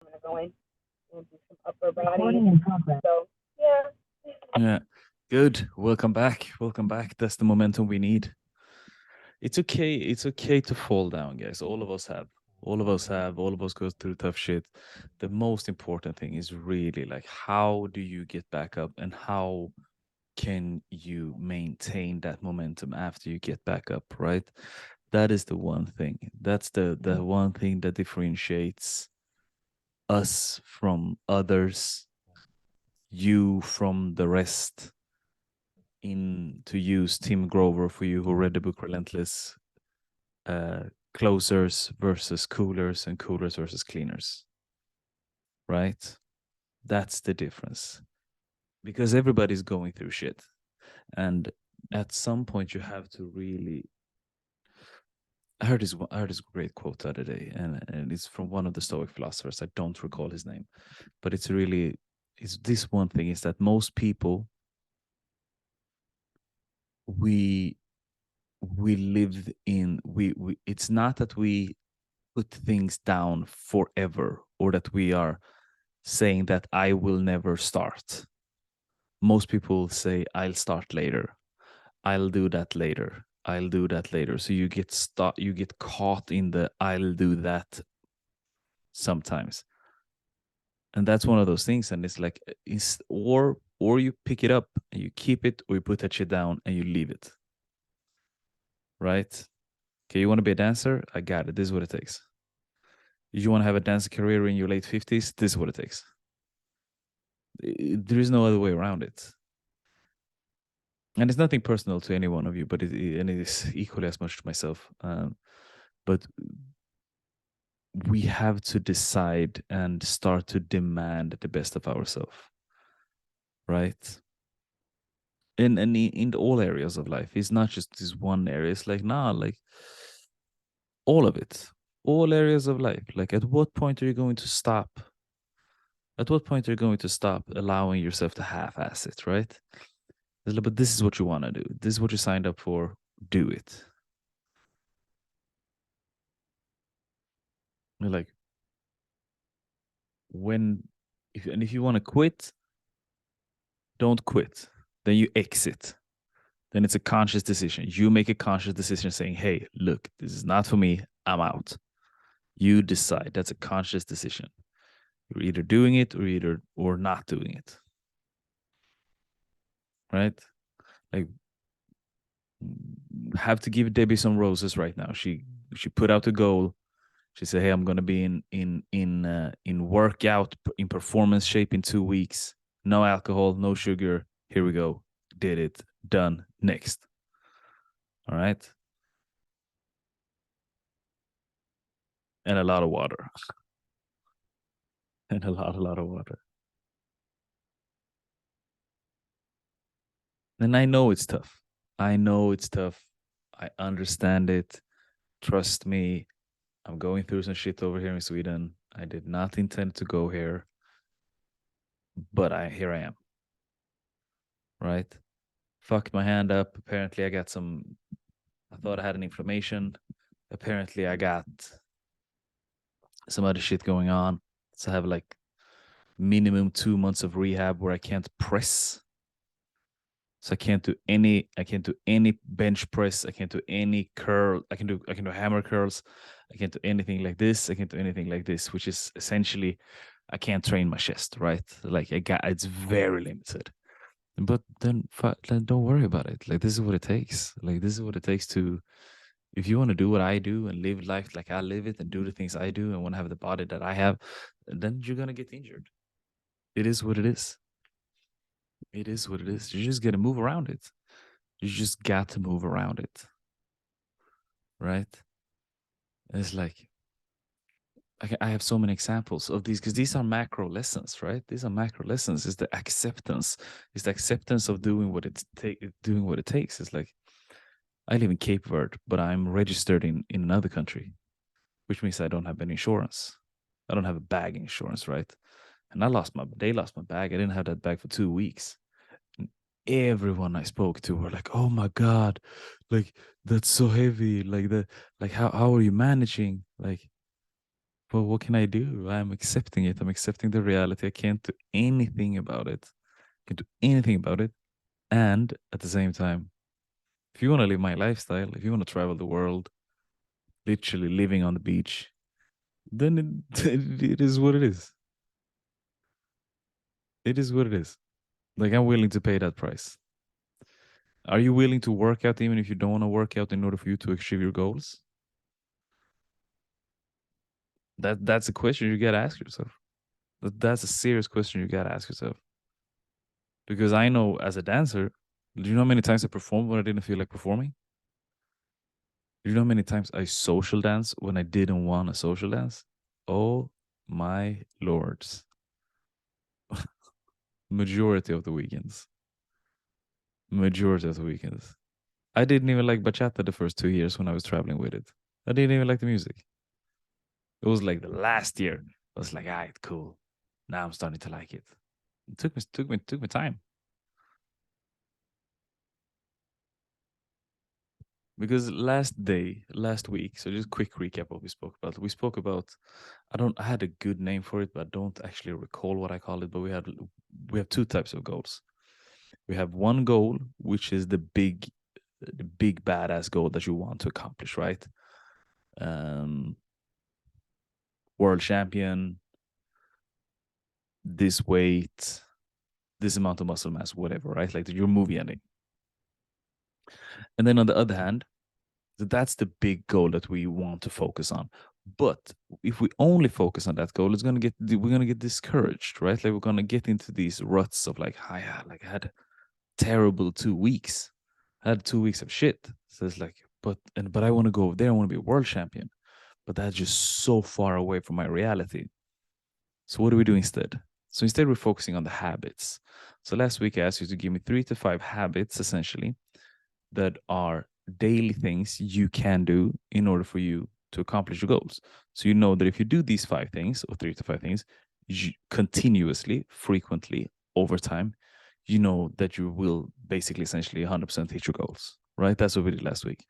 I'm gonna go in and do some upper body. Recording in progress. So yeah. Yeah. Good. Welcome back. Welcome back. That's the momentum we need. It's okay. It's okay to fall down, guys. All of us have. All of us have. All of us go through tough shit. The most important thing is really like how do you get back up and how can you maintain that momentum after you get back up, right? That is the one thing. That's the one thing that differentiates us from others, you from the rest. In to use Tim Grover for you who read the book Relentless, uh, closers versus coolers and coolers versus cleaners, right? That's the difference because everybody's going through shit. And at some point, you have to really. I heard this great quote the other day, and it's from one of the Stoic philosophers. I don't recall his name, but it's really it's this one thing is that most people we we live in we it's not that we put things down forever or that we are saying that I will never start. Most people say I'll start later. I'll do that later. I'll do that later. So you get caught in the I'll do that sometimes. And that's one of those things and it's like is or you pick it up and you keep it or you put that shit down and you leave it. Right? Okay, you want to be a dancer? I got it. This is what it takes. You want to have a dance career in your late 50s? This is what it takes. There is no other way around it. And it's nothing personal to any one of you, but and it is equally as much to myself. But we have to decide and start to demand the best of ourselves, right? In all areas of life, it's not just this one area. It's like nah, like all of it, all areas of life. Like at what point are you going to stop? At what point are you going to stop allowing yourself to half-ass it, right? But this is what you want to do. This is what you signed up for. Do it. You're like when, if you want to quit, don't quit. Then you exit. Then it's a conscious decision. You make a conscious decision saying, "Hey, look, this is not for me. I'm out." You decide. That's a conscious decision. You're either doing it or not doing it, right? Like have to give Debbie some roses right now. She put out a goal. She said, "Hey, I'm gonna be in workout in performance shape in 2 weeks. No alcohol, no sugar. Here we go. Did it. Done. Next. All right, and a lot of water, and a lot of water. And I know it's tough. I know it's tough. I understand it. Trust me. I'm going through some shit over here in Sweden. I did not intend to go here, but I here I am. Right? Fucked my hand up. Apparently, I got some. I thought I had an inflammation. Apparently, I got some other shit going on. So I have like minimum 2 months of rehab where I can't press. So I can't do any bench press. I can't do any curl. I can do hammer curls. I can't do anything like this. I can't do anything like this, which is essentially I can't train my chest, right? Like it's very limited. But then don't worry about it. Like this is what it takes. Like this is what it takes to if you want to do what I do and live life like I live it and do the things I do and want to have the body that I have, then you're gonna get injured. It is what it is. It is what it is. You just gotta move around it. You just got to move around it, right? It's like I have so many examples of these because these are macro lessons, right? These are macro lessons. It's the acceptance. It's the acceptance of doing what it takes. It's like I live in Cape Verde, but I'm registered in another country, which means I don't have any insurance. I don't have a bag insurance, right? And they lost my bag. I didn't have that bag for 2 weeks. And everyone I spoke to were like, "Oh my god, like that's so heavy. Like how are you managing?" Like But what can I do? I'm accepting it. I'm accepting the reality. I can't do anything about it. Can't do anything about it. And at the same time, if you want to live my lifestyle, if you want to travel the world, literally living on the beach, then it is what it is. It is what it is. Like I'm willing to pay that price. Are you willing to work out even if you don't want to work out in order for you to achieve your goals? That's a question you gotta ask yourself. That's a serious question you gotta ask yourself. Because I know as a dancer, do you know how many times I performed when I didn't feel like performing? Do you know how many times I social dance when I didn't want to social dance? Oh my lords. Majority of the weekends. Majority of the weekends. I didn't even like bachata the first 2 years when I was traveling with it. I didn't even like the music. It was like the last year. I was like, all right, cool. Now I'm starting to like it. It took me time. Because last week, so just quick recap what we spoke about. We spoke about I had a good name for it, but I don't actually recall what I called it. But we have two types of goals. We have one goal, which is the big badass goal that you want to accomplish, right? Um, world champion, this weight, this amount of muscle mass, whatever, right? Like your movie ending. And then on the other hand, that's the big goal that we want to focus on. But if we only focus on that goal, we're gonna get discouraged, right? Like we're gonna get into these ruts of like, I had terrible 2 weeks. I had 2 weeks of shit. So it's like, but I want to go over there. I want to be a world champion. But that's just so far away from my reality. So what do we do instead? So instead, we're focusing on the habits. So last week, I asked you to give me 3 to 5 habits, essentially, that are daily things you can do in order for you to accomplish your goals. So you know that if you do these 5 things or 3 to 5 things continuously, frequently, over time, you know that you will basically essentially 100% hit your goals, right? That's what we did last week.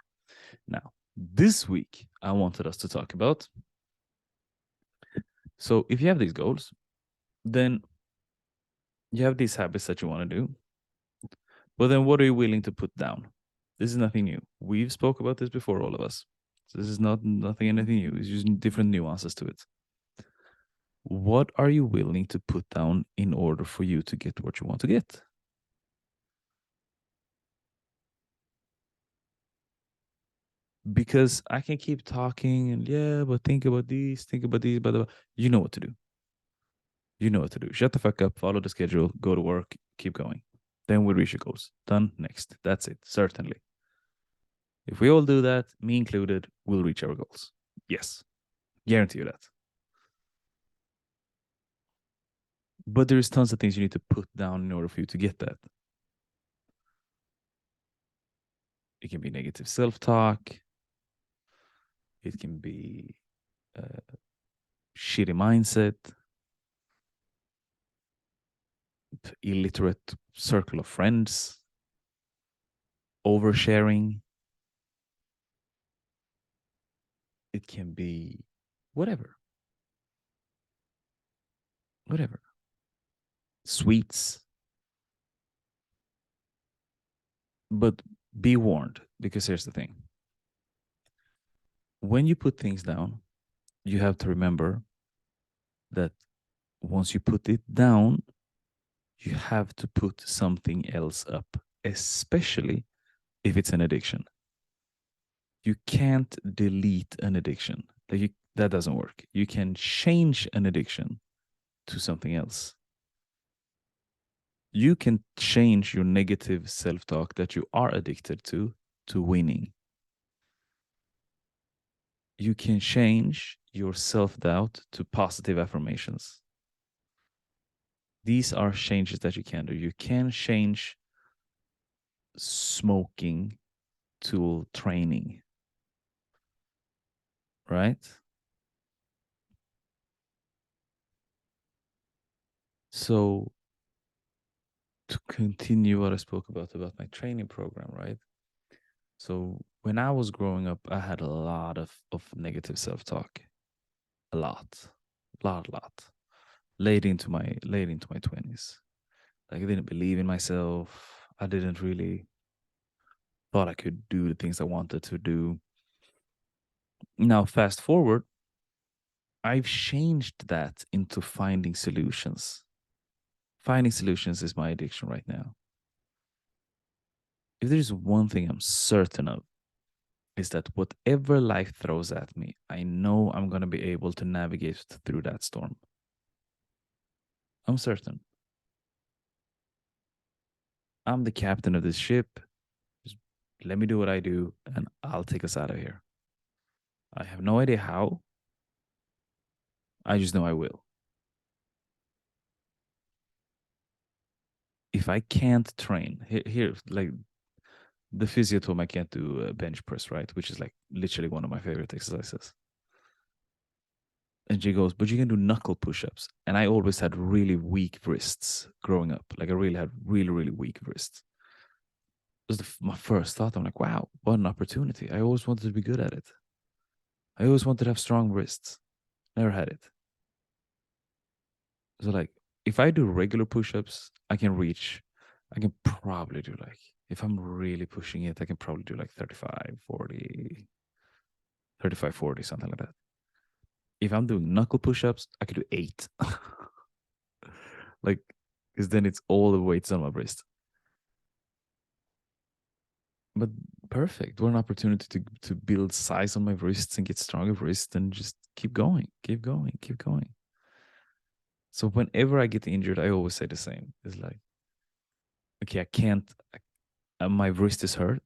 Now, this week, I wanted us to talk about. So if you have these goals, then you have these habits that you want to do. But then what are you willing to put down? This is nothing new. We've spoke about this before, all of us. So this is nothing anything new. It's just different nuances to it. What are you willing to put down in order for you to get what you want to get? Because I can keep talking and yeah, but think about these, but you know what to do. You know what to do. Shut the fuck up, follow the schedule, go to work, keep going. Then we reach your goals. Done. Next. That's it. Certainly. If we all do that, me included, we'll reach our goals. Yes. Guarantee you that. But there's tons of things you need to put down in order for you to get that. It can be negative self-talk. It can be shitty mindset, illiterate circle of friends, oversharing. It can be whatever, whatever. Sweets. But be warned, because here's the thing. When you put things down, you have to remember that once you put it down, you have to put something else up, especially if it's an addiction. You can't delete an addiction. That doesn't work. You can change an addiction to something else. You can change your negative self-talk that you are addicted to winning. You can change your self-doubt to positive affirmations. These are changes that you can do. You can change smoking to training, right? So to continue what I spoke about my training program, right? So when I was growing up, I had a lot of negative self-talk. a lot. Late into my 20s. Like I didn't believe in myself. I didn't really thought I could do the things I wanted to do. Now, fast forward, I've changed that into finding solutions. Finding solutions is my addiction right now. If there's one thing I'm certain of, is that whatever life throws at me, I know I'm going to be able to navigate through that storm. I'm certain. I'm the captain of this ship. Just let me do what I do, and I'll take us out of here. I have no idea how. I just know I will. If I can't train, here like the physio told me I can't do bench press, right? Which is like literally one of my favorite exercises. And she goes, but you can do knuckle push-ups. And I always had really weak wrists growing up. Like I really had really weak wrists. It was my first thought. I'm like, wow, what an opportunity. I always wanted to be good at it. I always wanted to have strong wrists. Never had it. So like if I do regular push-ups, I can probably do like, if I'm really pushing it, I can probably do like 35, 40, something like that. If I'm doing knuckle push-ups, I could do 8. Like, because then it's all the weights on my wrist. But perfect. What an opportunity to build size on my wrists and get stronger wrists and just keep going, keep going, keep going. So whenever I get injured, I always say the same. It's like, okay, I can't. My wrist is hurt.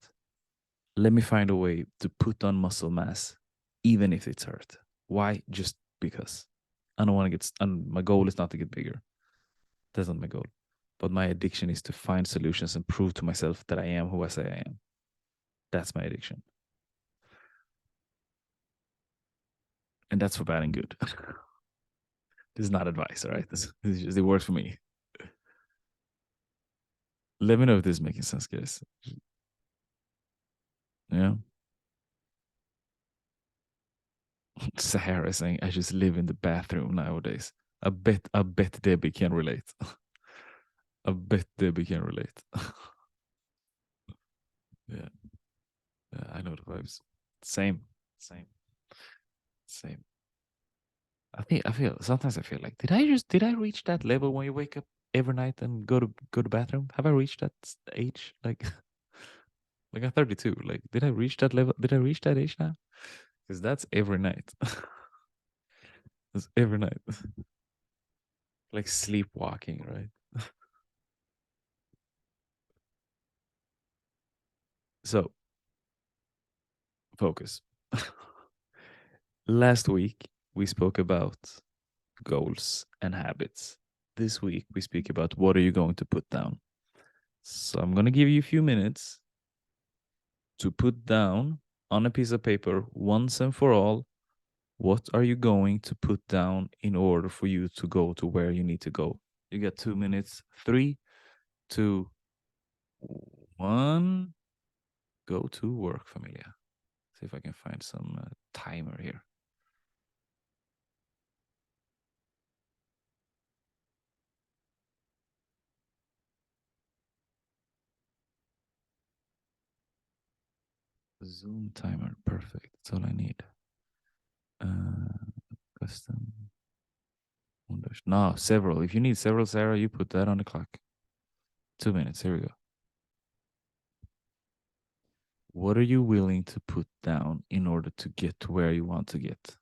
Let me find a way to put on muscle mass, even if it's hurt. Why? Just because. I don't want to get. And my goal is not to get bigger. That's not my goal. But my addiction is to find solutions and prove to myself that I am who I say I am. That's my addiction. And that's for bad and good. This is not advice, all right? This is just, it works for me. Let me know if this is making sense, guys. Yeah. Sahara saying I just live in the bathroom nowadays. I bet Debbie can relate. I bet Debbie can relate. Yeah. Yeah, I know the vibes. Same. Same. Same. I feel sometimes I feel like did I reach that level when you wake up every night and go to bathroom? Have I reached that age? Like I'm 32. Like did I reach that level? Did I reach that age now? Because that's every night. That's every night. Like sleepwalking, right? So focus. Last week we spoke about goals and habits. This week we speak about what are you going to put down. So I'm gonna give you a few minutes to put down on a piece of paper once and for all what are you going to put down in order for you to go to where you need to go. You get 2 minutes. 3, 2, 1. Go to work, familia. See if I can find some timer here. Zoom timer. Perfect. That's all I need. Custom. No, several. If you need several, Sarah, you put that on the clock. 2 minutes. Here we go. What are you willing to put down in order to get to where you want to get?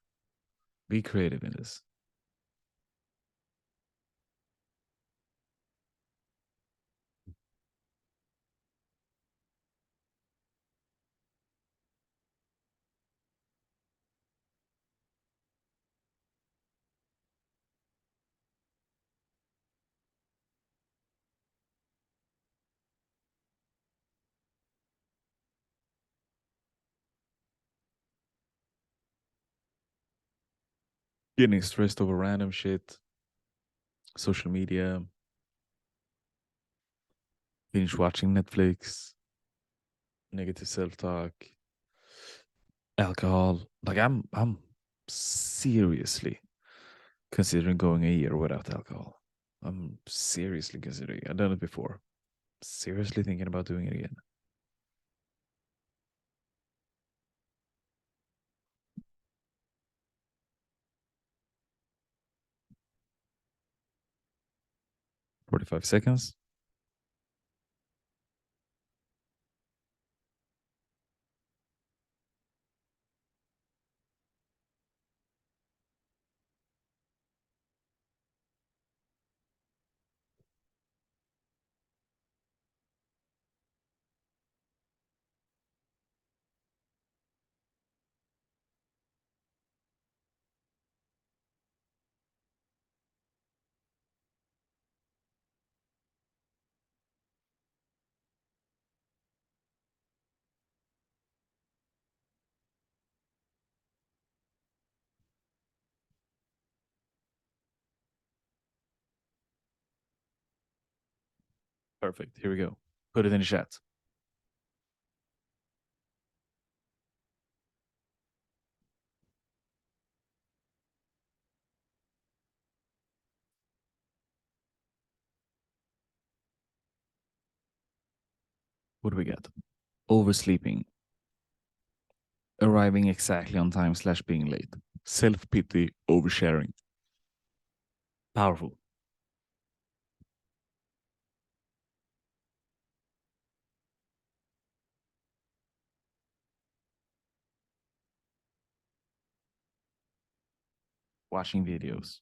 Be creative in this. Getting stressed over random shit, social media, binge watching Netflix, negative self talk, alcohol. Like I'm seriously considering going a year without alcohol. I'm seriously considering. I've done it before. Seriously thinking about doing it again. 45 seconds. Perfect. Here we go. Put it in the chat. What do we get? Oversleeping. Arriving exactly on time / being late. Self-pity, oversharing. Powerful. Watching videos.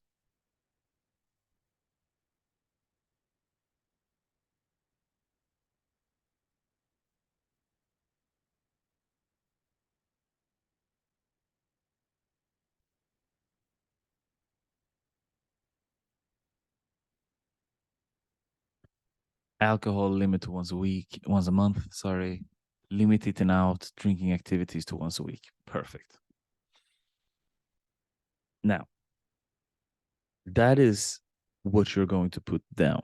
Alcohol limit to once a month, sorry. Limit eating out, drinking activities to once a week. Perfect. Now, that is what you're going to put down.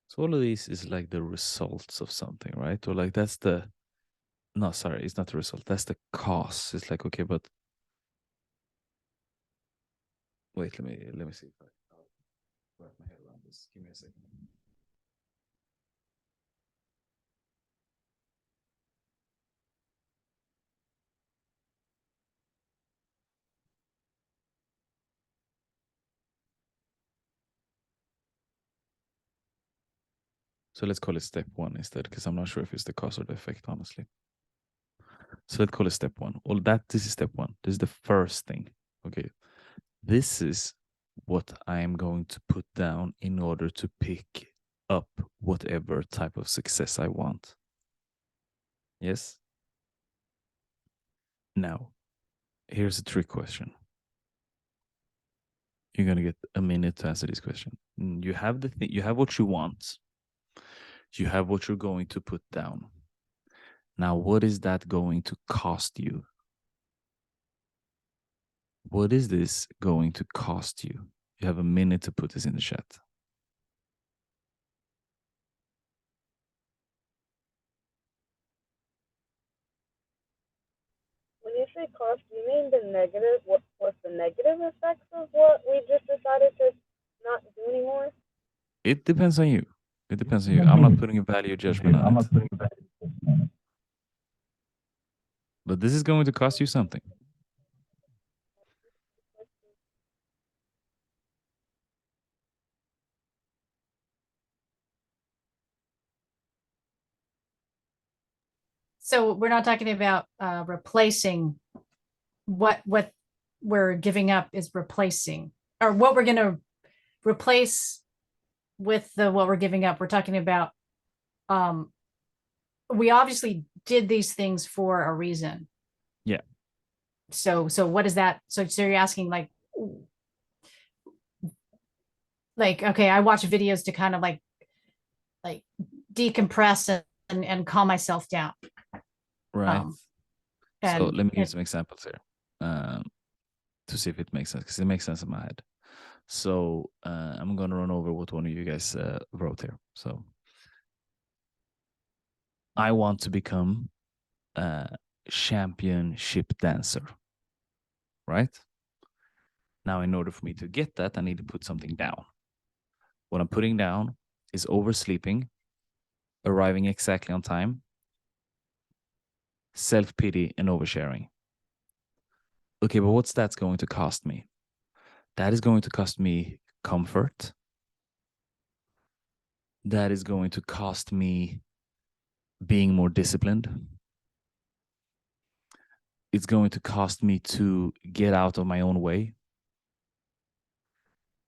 So all of these is like the results of something, right? Or like that's the no, sorry, it's not the result. That's the cause. It's like, okay, but wait, let me see if I'll wrap my head around this. Give me a second. So let's call it step one instead, because I'm not sure if it's the cause or the effect, honestly. So let's call it step one. Well, this is step one. This is the first thing. Okay. This is what I am going to put down in order to pick up whatever type of success I want. Yes? Now, here's a trick question. You're gonna get a minute to answer this question. You have the thing, you have what you want. You have what you're going to put down. Now, what is that going to cost you? What is this going to cost you? You have a minute to put this in the chat. When you say cost, do you mean the negative? What's the negative effects of what we just decided to not do anymore? It depends on you. It depends on you. I'm not putting a value judgment on it. But this is going to cost you something. So we're not talking about replacing what we're giving up is replacing, or what we're going to replace with the what we're giving up. We're talking about we obviously did these things for a reason. Yeah. So what is that? So you're asking like okay, I watch videos to kind of like decompress and calm myself down. Right. So And let me give some examples here to see if it makes sense, because it makes sense in my head. So I'm going to run over what one of you guys wrote here. So I want to become a championship dancer, right? Now, in order for me to get that, I need to put something down. What I'm putting down is oversleeping, arriving exactly on time, self-pity, and oversharing. Okay, but what's that's going to cost me? That is going to cost me comfort. That is going to cost me being more disciplined. It's going to cost me to get out of my own way.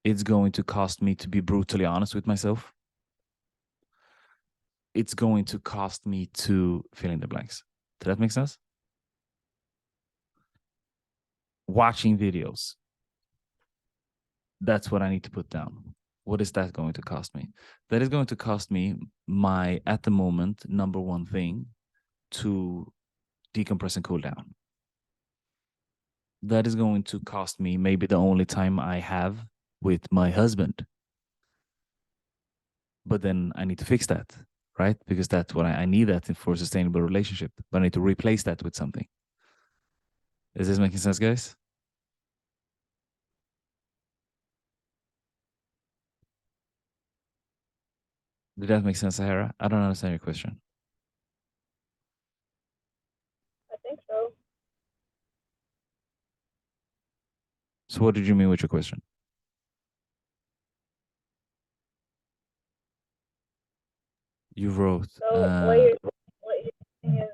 It's going to cost me to be brutally honest with myself. It's going to cost me to fill in the blanks. Does that make sense? Watching videos. That's what I need to put down. What is that going to cost me? That is going to cost me my, at the moment, number one thing to decompress and cool down. That is going to cost me maybe the only time I have with my husband. But then I need to fix that, right? Because that's what I need that for a sustainable relationship. But I need to replace that with something. Is this making sense, guys? Did that make sense, Sahara? I don't understand your question. I think so. So what did you mean with your question? You wrote. So what you're saying is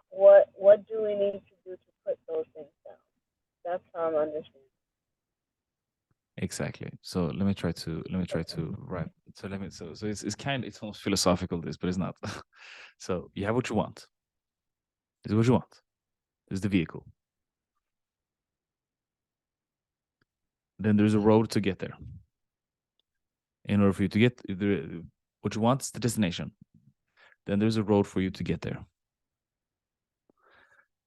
what do we need to do to put those things down? That's how I'm understanding. Exactly. So let me try to write. So it's kind of, it's almost philosophical this, but it's not. So you have what you want. This is what you want. This is the vehicle. Then there's a road to get there. In order for you to get what you want is the destination. Then there's a road for you to get there.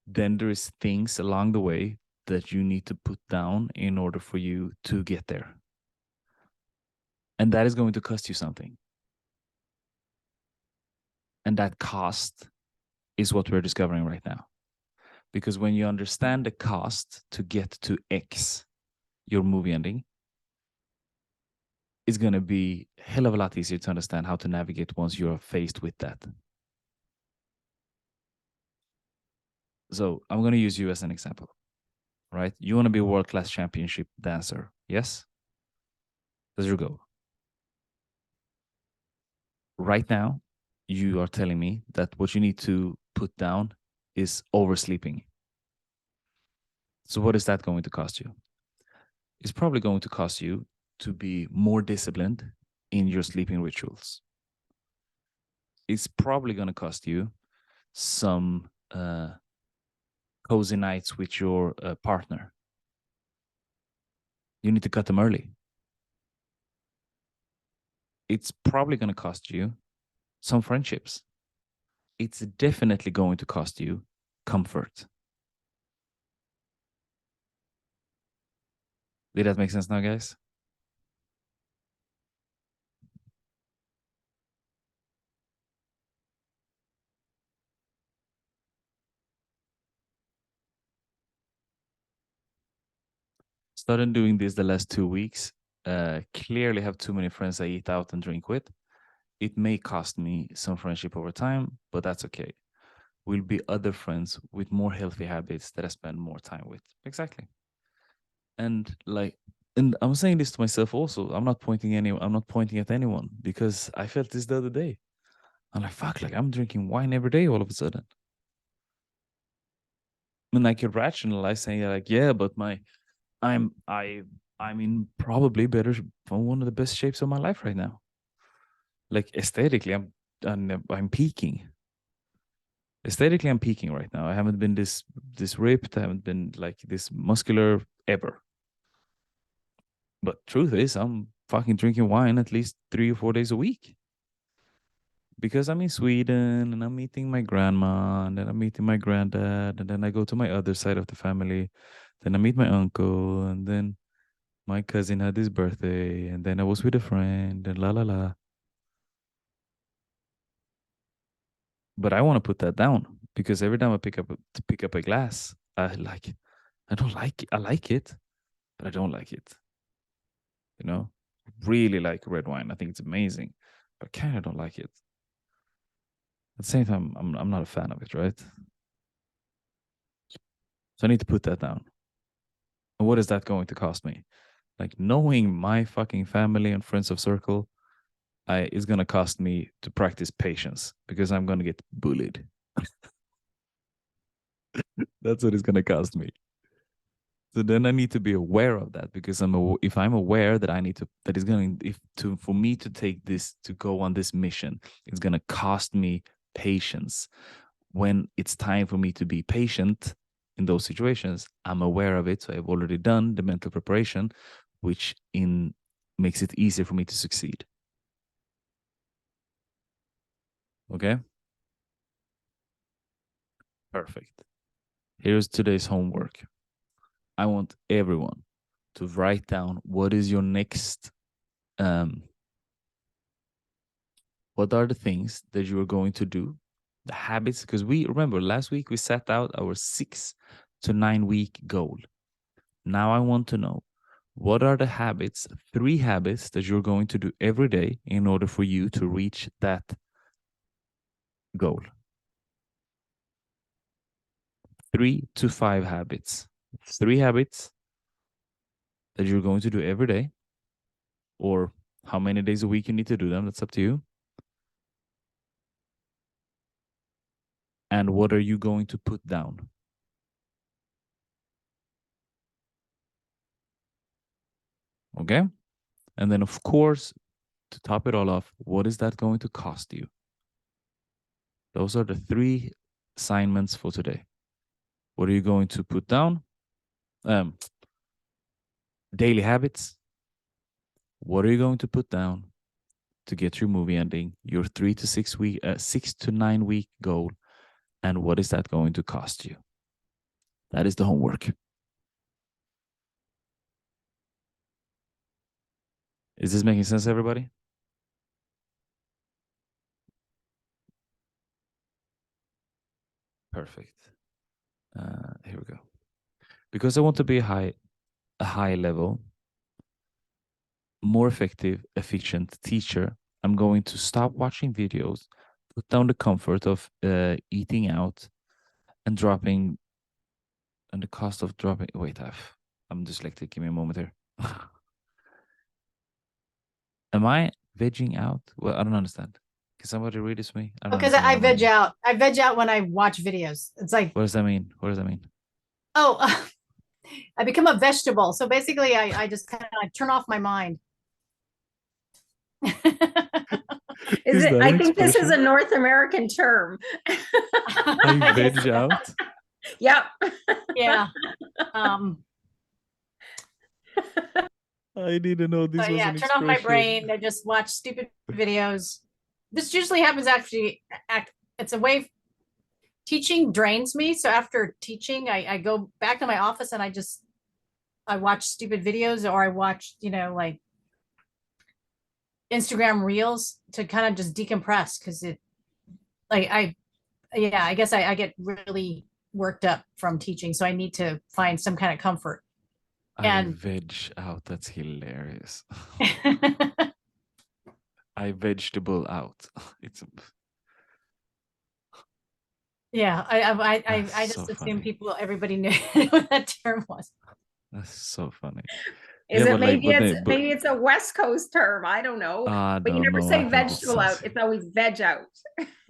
Then there is things along the way that you need to put down in order for you to get there. And that is going to cost you something. And that cost is what we're discovering right now. Because when you understand the cost to get to X, your movie ending, it's going to be a hell of a lot easier to understand how to navigate once you're faced with that. So I'm going to use you as an example, right? You want to be a world-class championship dancer, yes? That's your goal. Right now, you are telling me that what you need to put down is oversleeping. So what is that going to cost you? It's probably going to cost you to be more disciplined in your sleeping rituals. It's probably going to cost you some cozy nights with your partner. You need to cut them early. It's probably going to cost you some friendships. It's definitely going to cost you comfort. Did that make sense now, guys? Started doing this the last 2 weeks. Clearly have too many friends I eat out and drink with. It may cost me some friendship over time, but that's okay. Will be other friends with more healthy habits that I spend more time with. Exactly. And I'm saying this to myself also. I'm not pointing at anyone because I felt this the other day. I'm like, fuck, like I'm drinking wine every day all of a sudden. I mean, I could rationalize saying like, yeah, but I'm in probably better one of the best shapes of my life right now. Like aesthetically, I'm peaking. Aesthetically, I'm peaking right now. I haven't been this ripped. I haven't been like this muscular ever. But truth is, I'm fucking drinking wine at least 3 or 4 days a week. Because I'm in Sweden and I'm meeting my grandma and then I'm meeting my granddad and then I go to my other side of the family. Then I meet my uncle and then my cousin had his birthday and then I was with a friend and la la la. But I want to put that down because every time I pick up a glass, I like I don't like it. I like it, but I don't like it. You know, really like red wine. I think it's amazing, but kind of don't like it. At the same time, I'm not a fan of it, right? So I need to put that down. And what is that going to cost me? Like knowing my fucking family and friends of circle, is gonna cost me to practice patience because I'm gonna get bullied. That's what it's gonna cost me. So then I need to be aware of that because if I'm aware that I need to that is going if to for me to take this to go on this mission, it's gonna cost me patience. When it's time for me to be patient in those situations, I'm aware of it. So I've already done the mental preparation, which in makes it easier for me to succeed. Okay? Perfect. Here's today's homework. I want everyone to write down what is your next what are the things that you are going to do, the habits, because we remember last week we set out our 6 to 9 week goal. Now I want to know what are the habits, 3 habits that you're going to do every day in order for you to reach that goal. 3 to 5 habits. 3 habits that you're going to do every day, or how many days a week you need to do them. That's up to you. And what are you going to put down? Okay. And then, of course, to top it all off, what is that going to cost you? Those are the 3 assignments for today. What are you going to put down? Daily habits. What are you going to put down to get your movie ending, your 3 to 6 week, 6 to 9 week goal? And what is that going to cost you? That is the homework. Is this making sense, everybody? Perfect. Here we go. Because I want to be a high level, more effective, efficient teacher, I'm going to stop watching videos, put down the comfort of eating out, and dropping, and the cost of dropping. Wait, I'm dyslexic. Give me a moment here. Am I vegging out? Well, I don't understand. Can somebody read this to me? I don't Because understand what I I'm veg reading. out. I veg out when I watch videos. It's like, What does that mean? What does that mean? oh, I become a vegetable. So basically, I just kind of turn off my mind. Is that I an think this is a expression? North American term. I veg out. Yep. Yeah. I didn't know this So was yeah, an turn off my expression. brain. I just watch stupid videos. This usually happens actually. It's a way teaching drains me. So after teaching, I go back to my office and I watch stupid videos or I watch, like Instagram reels to kind of just decompress because like I guess I get really worked up from teaching. So I need to find some kind of comfort. I And veg out. That's hilarious. I vegetable out. It's yeah, I that's so just assume funny. everybody knew what that term was. That's so funny. Is Yeah, it but like, maybe it's a West Coast term? I don't know. I But you don't never know. I say think it vegetable out. sounds. It's always veg out.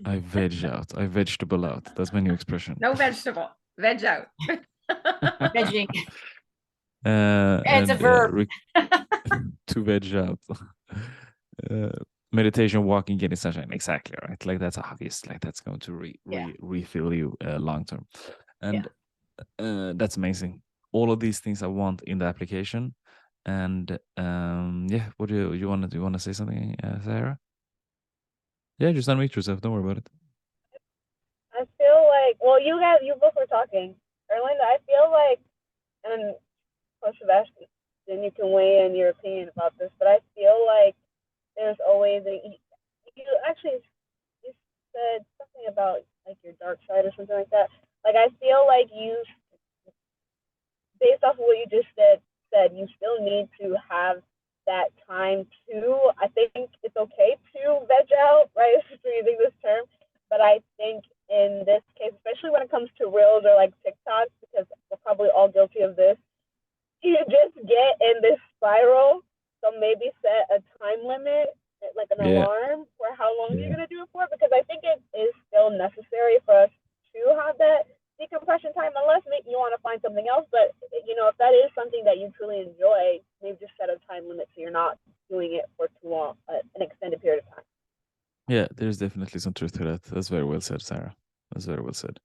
I veg out. I vegetable out. That's my new expression. No vegetable. Veg out. Vegging. It's a And verb. to veg out. uh, Meditation, walking, getting sunshine. Exactly right. Like that's obvious. Like that's going to Yeah. refill you long term, Yeah. and that's amazing. All of these things I want in the application, and yeah. What do you want to do? You want to say something, Sarah? Yeah, just unmute yourself. Don't worry about it. I feel like, well, you both were talking. Erlinda, I feel like, and Coach Sebastian, then you can weigh in your opinion about this, but I feel like there's always you actually, you said something about like your dark side or something like that. Like, I feel like based off of what you just said, you still need to have that time to. I think it's okay to veg out, right? If you're using this term, but I think in this case, especially when it comes to reels or like TikToks, because we're probably all guilty of this, you just get in this spiral. So maybe set a time limit, like an Yeah. alarm for how long Yeah. you're gonna do it for, because I think it is still necessary for us to have that decompression time, unless maybe you want to find something else. But if that is something that you truly enjoy, maybe just set a time limit so you're not doing it for too long, an extended period of time. Yeah, there's definitely some truth to that. That's very well said, Sarah. That's very well said.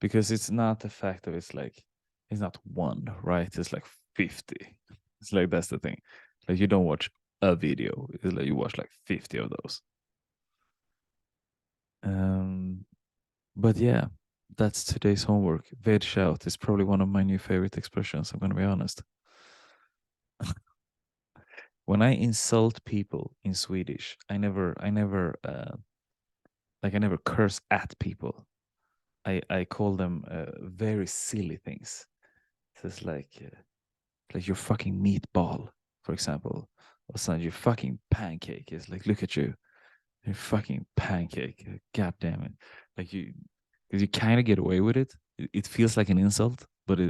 Because it's not the fact that it's not one, right? It's like 50. It's like that's the thing. Like you don't watch a video. It's like you watch like 50 of those. But yeah, that's today's homework. Veg out is probably one of my new favorite expressions, I'm gonna be honest. When I insult people in Swedish, I never curse at people. I call them very silly things. So it's like your fucking meatball, for example, or something. Your fucking pancake is like, look at you, your fucking pancake. God damn it! Like because you kind of get away with it. It feels like an insult, but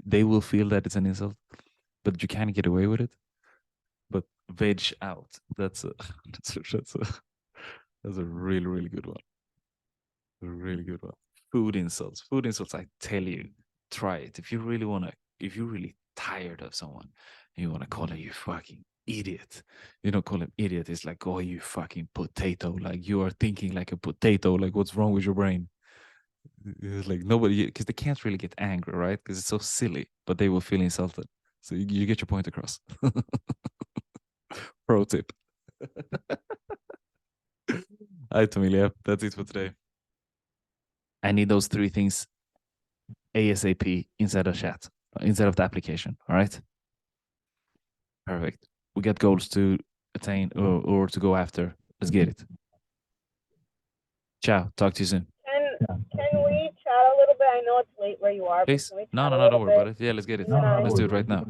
they will feel that it's an insult, but you kind of get away with it. But veg out, that's a that's a really really good one. A really good one. Food insults. Food insults. I tell you, try it. If you're really tired of someone, and you want to call him you fucking idiot. You don't call him idiot. It's like, oh, you fucking potato. Like you are thinking like a potato. Like what's wrong with your brain? It's like nobody, because they can't really get angry, right? Because it's so silly, but they will feel insulted. So you get your point across. Pro tip. All right, Amelia, that's it for today. I need those 3 things ASAP inside of chat, inside of the application. All right. Perfect. We got goals to attain or to go after. Let's get it. Ciao. Talk to you soon. Can we chat a little bit? I know it's late where you are, Please. but can we chat No, a don't little worry about bit? it. Yeah, let's get it. You and I. Let's do it right now.